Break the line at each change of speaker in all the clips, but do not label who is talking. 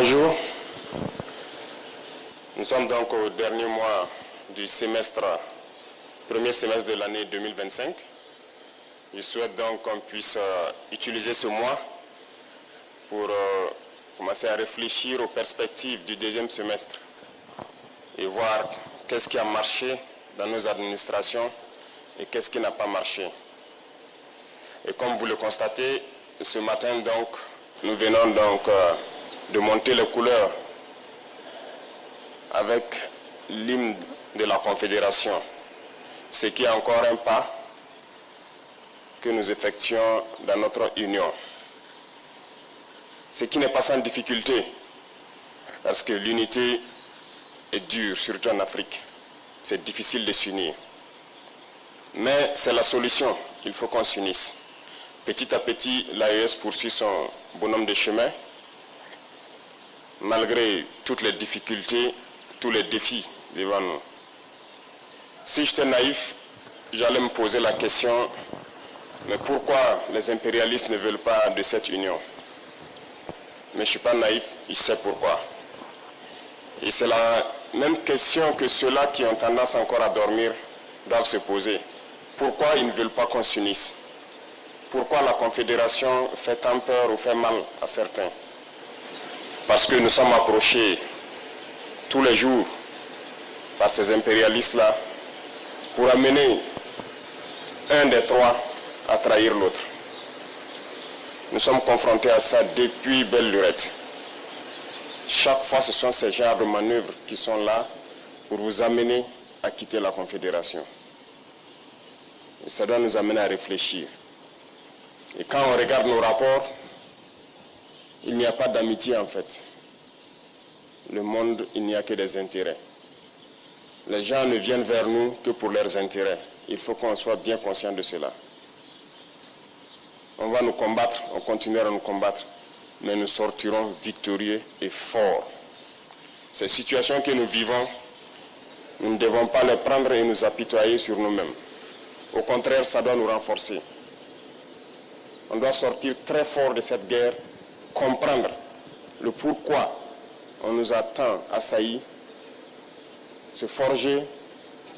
Bonjour. Nous sommes donc au dernier mois du premier semestre de l'année 2025. Je souhaite donc qu'on puisse utiliser ce mois pour commencer à réfléchir aux perspectives du deuxième semestre et voir qu'est-ce qui a marché dans nos administrations et qu'est-ce qui n'a pas marché. Et comme vous le constatez, ce matin donc, nous venons donc de monter les couleurs avec l'hymne de la Confédération, ce qui est encore un pas que nous effectuons dans notre union. Ce qui n'est pas sans difficulté, parce que l'unité est dure, surtout en Afrique. C'est difficile de s'unir. Mais c'est la solution, il faut qu'on s'unisse. Petit à petit, l'AES poursuit son bonhomme de chemin, malgré toutes les difficultés, tous les défis devant nous. Si j'étais naïf, j'allais me poser la question, mais pourquoi les impérialistes ne veulent pas de cette union? Mais je ne suis pas naïf, je sais pourquoi. Et c'est la même question que ceux-là qui ont tendance encore à dormir doivent se poser. Pourquoi ils ne veulent pas qu'on s'unisse? Pourquoi la Confédération fait tant peur ou fait mal à certains? Parce que nous sommes approchés tous les jours par ces impérialistes-là pour amener un des trois à trahir l'autre. Nous sommes confrontés à ça depuis belle lurette. Chaque fois, ce sont ces genres de manœuvres qui sont là pour vous amener à quitter la Confédération. Et ça doit nous amener à réfléchir. Et quand on regarde nos rapports, il n'y a pas d'amitié en fait. Le monde, il n'y a que des intérêts. Les gens ne viennent vers nous que pour leurs intérêts. Il faut qu'on soit bien conscient de cela. On va nous combattre, on continuera à nous combattre, mais nous sortirons victorieux et forts. Ces situations que nous vivons, nous ne devons pas les prendre et nous apitoyer sur nous-mêmes. Au contraire, ça doit nous renforcer. On doit sortir très fort de cette guerre, comprendre le pourquoi on nous a tant assaillis, se forger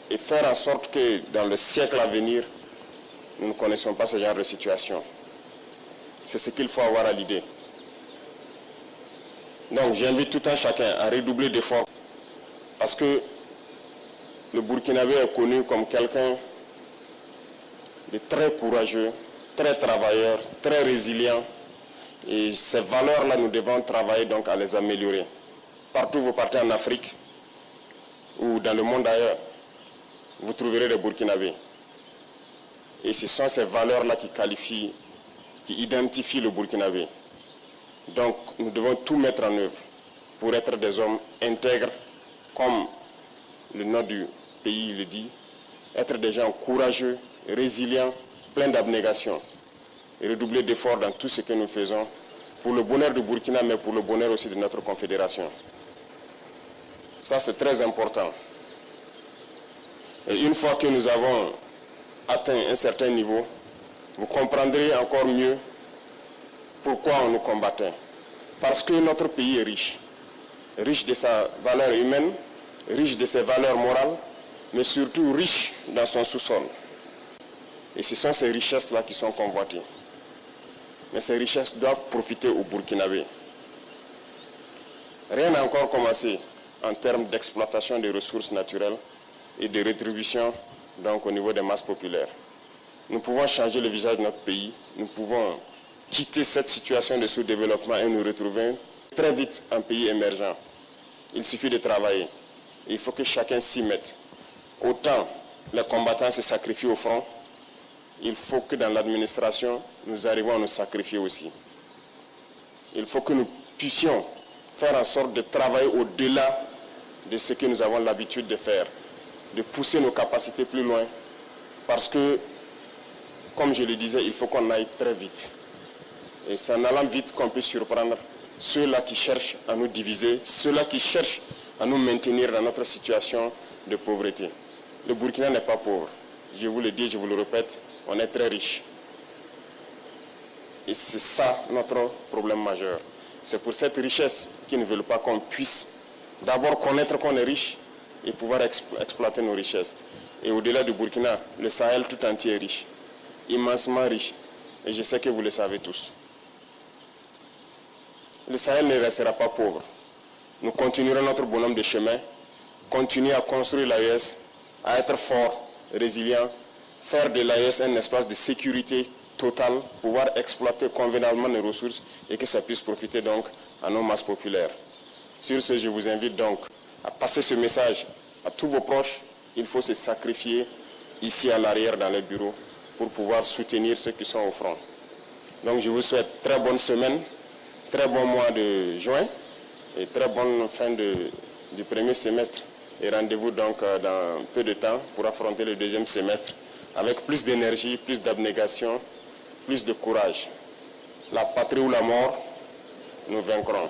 et faire en sorte que dans le siècle à venir, nous ne connaissons pas ce genre de situation. C'est ce qu'il faut avoir à l'idée. Donc j'invite tout un chacun à redoubler d'efforts parce que le Burkinabé est connu comme quelqu'un de très courageux, très travailleur, très résilient. Et ces valeurs-là, nous devons travailler donc à les améliorer. Partout où vous partez en Afrique ou dans le monde ailleurs, vous trouverez des Burkinabés. Et ce sont ces valeurs-là qui qualifient, qui identifient le Burkinabé. Donc nous devons tout mettre en œuvre pour être des hommes intègres, comme le nom du pays le dit, être des gens courageux, résilients, pleins d'abnégation et redoubler d'efforts dans tout ce que nous faisons pour le bonheur du Burkina, mais pour le bonheur aussi de notre confédération. Ça, c'est très important. Et une fois que nous avons atteint un certain niveau, vous comprendrez encore mieux pourquoi on nous combattait. Parce que notre pays est riche. Riche de sa valeur humaine, riche de ses valeurs morales, mais surtout riche dans son sous-sol. Et ce sont ces richesses-là qui sont convoitées. Mais ces richesses doivent profiter aux Burkinabés. Rien n'a encore commencé en termes d'exploitation des ressources naturelles et de rétribution donc, au niveau des masses populaires. Nous pouvons changer le visage de notre pays, nous pouvons quitter cette situation de sous-développement et nous retrouver très vite un pays émergent. Il suffit de travailler. Il faut que chacun s'y mette. Autant les combattants se sacrifient au front, il faut que dans l'administration, nous arrivions à nous sacrifier aussi. Il faut que nous puissions faire en sorte de travailler au-delà de ce que nous avons l'habitude de faire, de pousser nos capacités plus loin, parce que, comme je le disais, il faut qu'on aille très vite. Et c'est en allant vite qu'on peut surprendre ceux-là qui cherchent à nous diviser, ceux-là qui cherchent à nous maintenir dans notre situation de pauvreté. Le Burkina n'est pas pauvre. Je vous le dis, je vous le répète, on est très riche. Et c'est ça notre problème majeur. C'est pour cette richesse qu'ils ne veulent pas qu'on puisse d'abord connaître qu'on est riche et pouvoir exploiter nos richesses. Et au-delà du Burkina, le Sahel tout entier est riche, immensement riche. Et je sais que vous le savez tous. Le Sahel ne restera pas pauvre. Nous continuerons notre bonhomme de chemin, continuer à construire l'AES, à être fort, résilient, faire de l'AES un espace de sécurité totale, pouvoir exploiter convenablement nos ressources et que ça puisse profiter donc à nos masses populaires. Sur ce, je vous invite donc à passer ce message à tous vos proches. Il faut se sacrifier ici à l'arrière dans les bureaux pour pouvoir soutenir ceux qui sont au front. Donc je vous souhaite très bonne semaine, très bon mois de juin et très bonne fin du premier semestre. Et rendez-vous donc dans peu de temps pour affronter le deuxième semestre avec plus d'énergie, plus d'abnégation, plus de courage. La patrie ou la mort, nous vaincrons.